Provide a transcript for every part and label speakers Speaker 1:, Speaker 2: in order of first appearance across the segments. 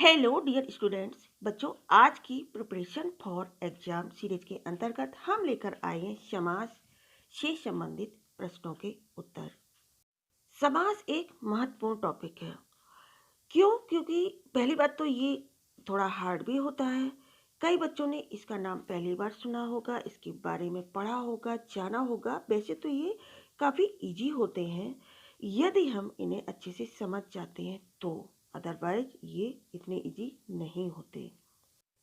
Speaker 1: Hello dear students. बच्चों, आज की प्रिपरेशन फॉर एग्जाम सीरीज के अंतर्गत हम लेकर आए हैं समास से संबंधित प्रश्नों के उत्तर। समास एक महत्वपूर्ण टॉपिक है। क्यों? क्योंकि पहली बात तो ये थोड़ा हार्ड भी होता है। कई बच्चों ने इसका नाम पहली बार सुना होगा, इसके बारे में पढ़ा होगा, जाना होगा। वैसे तो ये काफ़ी इजी होते हैं यदि हम इन्हें अच्छे से समझ जाते हैं तो, अदरवाइज ये इतने इजी नहीं होते।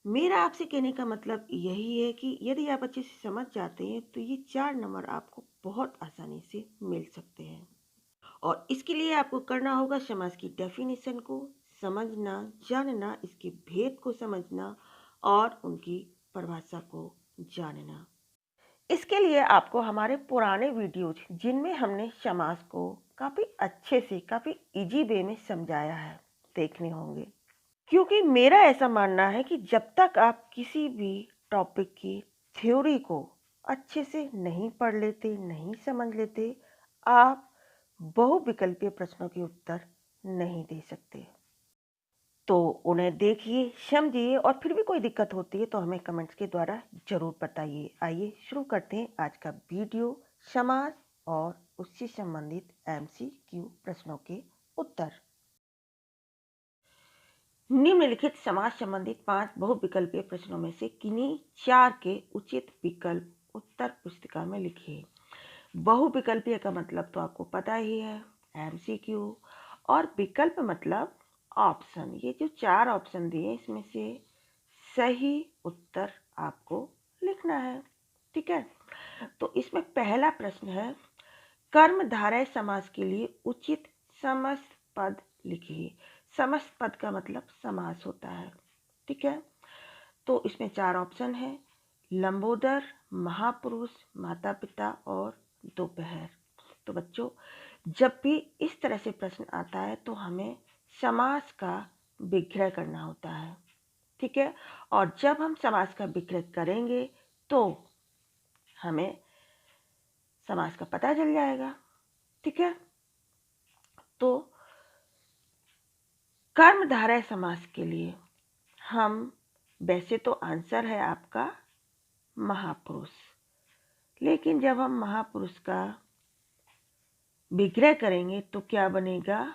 Speaker 1: मेरा आपसे कहने का मतलब यही है कि यदि आप अच्छे से समझ जाते हैं तो ये 4 नंबर आपको बहुत आसानी से मिल सकते हैं। और इसके लिए आपको करना होगा समास की डेफिनेशन को समझना, जानना, इसके भेद को समझना और उनकी परिभाषा को जानना। इसके लिए आपको हमारे पुराने वीडियोज जिनमें हमने समास को काफ़ी अच्छे से, काफ़ी इजी वे में समझाया है, देखने होंगे। क्योंकि मेरा ऐसा मानना है कि जब तक आप किसी भी टॉपिक की थ्योरी को अच्छे से नहीं पढ़ लेते, नहीं समझ लेते, आप बहुविकल्पीय प्रश्नों के उत्तर नहीं दे सकते। तो उन्हें देखिए, समझिए और फिर भी कोई दिक्कत होती है तो हमें कमेंट्स के द्वारा ज़रूर बताइए। आइए शुरू करते हैं आज का वीडियो, समास और उससे संबंधित MCQ प्रश्नों के उत्तर। निम्नलिखित समास संबंधित 5 बहुविकल्पीय प्रश्नों में से किन्हीं 4 के उचित विकल्प उत्तर पुस्तिका में लिखिए। बहुविकल्पीय का मतलब तो आपको पता ही है, MCQ। और विकल्प मतलब ऑप्शन। ये जो 4 ऑप्शन दिए इसमें से सही उत्तर आपको लिखना है। ठीक है, तो इसमें पहला प्रश्न है, कर्मधारय समास के लिए उचित समस्त पद लिखिए। समस्त पद का मतलब समास होता है। ठीक है, तो इसमें 4 ऑप्शन है, लंबोदर, महापुरुष, माता पिता और दोपहर। तो बच्चों, जब भी इस तरह से प्रश्न आता है तो हमें समास का विग्रह करना होता है। ठीक है, और जब हम समास का विग्रह करेंगे तो हमें समास का पता चल जाएगा। ठीक है, तो कर्मधारय समास के लिए हम, वैसे तो आंसर है आपका महापुरुष, लेकिन जब हम महापुरुष का विग्रह करेंगे तो क्या बनेगा?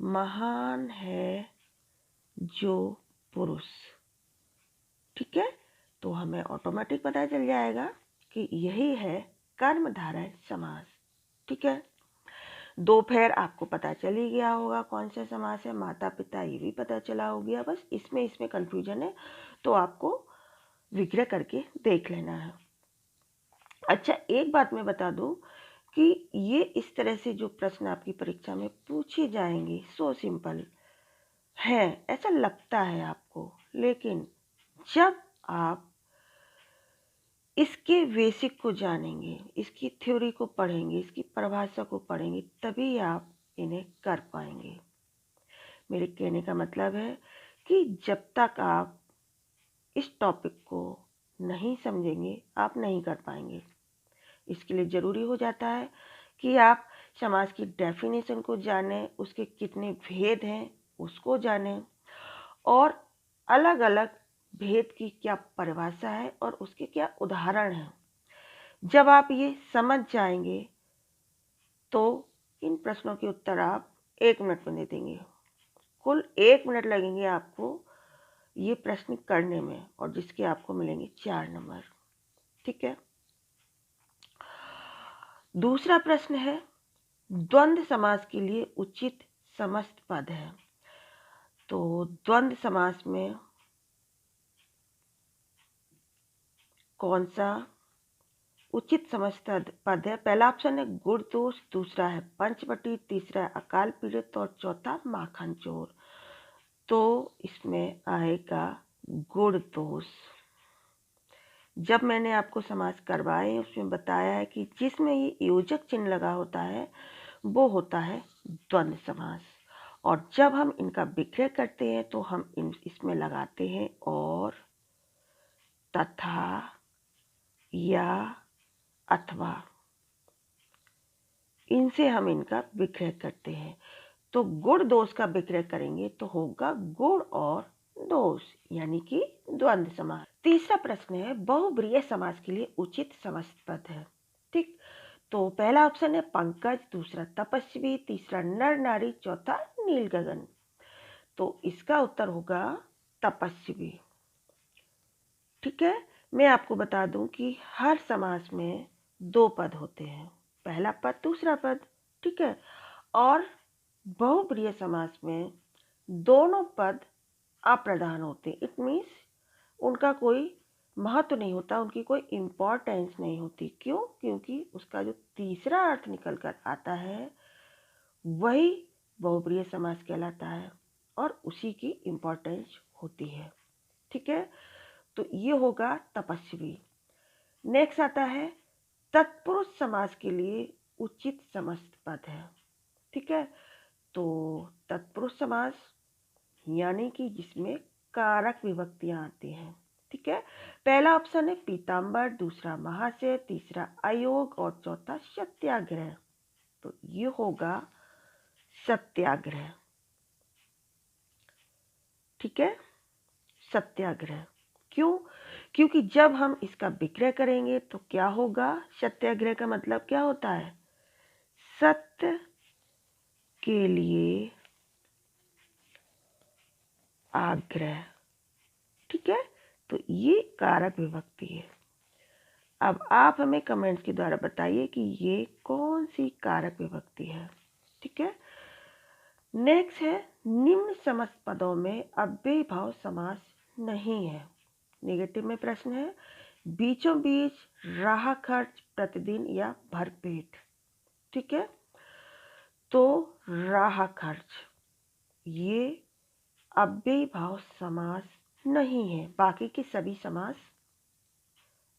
Speaker 1: महान है जो पुरुष। ठीक है, तो हमें ऑटोमेटिक पता चल जाएगा कि यही है कर्मधारय समास। ठीक है, दोपहर आपको पता चल ही गया होगा कौन सा समास है, माता पिता ये भी पता चला हो गया। बस इसमें कंफ्यूजन है तो आपको विग्रह करके देख लेना है। अच्छा, एक बात मैं बता दूं कि ये इस तरह से जो प्रश्न आपकी परीक्षा में पूछे जाएंगे सो सिंपल है, ऐसा लगता है आपको, लेकिन जब आप इसके बेसिक को जानेंगे, इसकी थ्योरी को पढ़ेंगे, इसकी परिभाषा को पढ़ेंगे, तभी आप इन्हें कर पाएंगे। मेरे कहने का मतलब है कि जब तक आप इस टॉपिक को नहीं समझेंगे आप नहीं कर पाएंगे। इसके लिए ज़रूरी हो जाता है कि आप समास की डेफिनेशन को जानें, उसके कितने भेद हैं उसको जानें, और अलग अलग भेद की क्या परिभाषा है और उसके क्या उदाहरण हैं। जब आप ये समझ जाएंगे तो इन प्रश्नों के उत्तर आप 1 मिनट में दे देंगे। कुल 1 मिनट लगेंगे आपको ये प्रश्न करने में, और जिसके आपको मिलेंगे 4 नंबर। ठीक है, दूसरा प्रश्न है, द्वंद्व समास के लिए उचित समस्त पद है। तो द्वंद्व समास में कौन सा उचित समस्त पद है? पहला ऑप्शन है गुण दोष, दूसरा है पंचवटी, तीसरा है अकाल पीड़ित और चौथा माखन चोर। तो इसमें आएगा गुण दोष। जब मैंने आपको समास करवाए उसमें बताया है कि जिसमें ये योजक चिन्ह लगा होता है वो होता है द्वंद्व समास, और जब हम इनका विग्रह करते हैं तो हम इसमें लगाते हैं और, तथा, या, अथवा। इनसे हम इनका विग्रह करते हैं। तो गुण दोष का विक्रय करेंगे तो होगा गुण और दोष, यानी कि द्वंद्व समास। तीसरा प्रश्न है बहुब्रीहि समास के लिए उचित समास पद है। ठीक, तो पहला ऑप्शन है पंकज, दूसरा तपस्वी, तीसरा नर नारी, चौथा नील गगन। तो इसका उत्तर होगा तपस्वी। ठीक है, मैं आपको बता दूं कि हर समास में दो पद होते हैं, पहला पद दूसरा पद। ठीक है, और बहुब्रीहि समास में दोनों पद अप्रधान होते हैं। इट मीन्स उनका कोई महत्व नहीं होता, उनकी कोई इम्पोर्टेंस नहीं होती। क्यों? क्योंकि उसका जो तीसरा अर्थ निकल कर आता है वही बहुब्रीहि समास कहलाता है और उसी की इम्पोर्टेंस होती है। ठीक है, तो ये होगा तपस्वी। नेक्स्ट आता है तत्पुरुष समास के लिए उचित समास पद है। ठीक है, तो तत्पुरुष समास यानी कि जिसमें कारक विभक्तियां आती हैं। ठीक है, पहला ऑप्शन है पीताम्बर, दूसरा महाशय, तीसरा अयोग और चौथा सत्याग्रह। तो ये होगा सत्याग्रह। ठीक है, सत्याग्रह। क्यों? क्योंकि जब हम इसका विक्रय करेंगे तो क्या होगा? सत्याग्रह का मतलब क्या होता है? सत्य के लिए आग्रह। ठीक है, तो ये कारक विभक्ति है। अब आप हमें कमेंट्स के द्वारा बताइए कि ये कौन सी कारक विभक्ति है। ठीक है, नेक्स्ट है निम्न समस्त पदों में अव्ययी भाव समास नहीं है। नेगेटिव में प्रश्न है बीचों बीच, राह खर्च, प्रतिदिन या भरपेट। ठीक है, तो राह खर्च ये अव्ययी भाव समास नहीं है, बाकी के सभी समास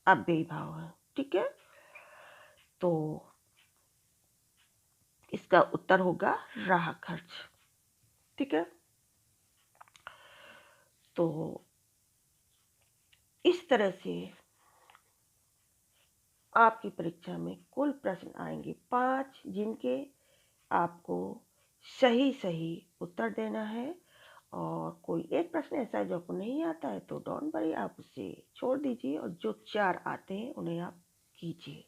Speaker 1: अव्ययी भाव है। ठीक है, तो इसका उत्तर होगा राह खर्च। ठीक है, तो इस तरह से आपकी परीक्षा में कुल प्रश्न आएंगे 5, जिनके आपको सही सही उत्तर देना है। और कोई एक प्रश्न ऐसा है जो आपको नहीं आता है तो डोंट वरी, आप उसे छोड़ दीजिए और जो 4 आते हैं उन्हें आप कीजिए।